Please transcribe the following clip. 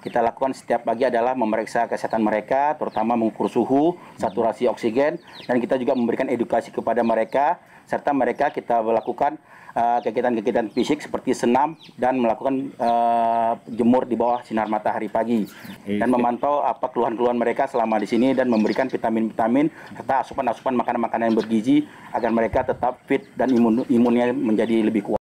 Kita lakukan setiap pagi adalah memeriksa kesehatan mereka, terutama mengukur suhu, saturasi oksigen, dan kita juga memberikan edukasi kepada mereka, serta mereka kita melakukan kegiatan-kegiatan fisik seperti senam dan melakukan jemur di bawah sinar matahari pagi, dan memantau apa keluhan-keluhan mereka selama di sini dan memberikan vitamin-vitamin serta asupan-asupan makanan-makanan yang bergizi agar mereka tetap fit dan imunnya menjadi lebih kuat.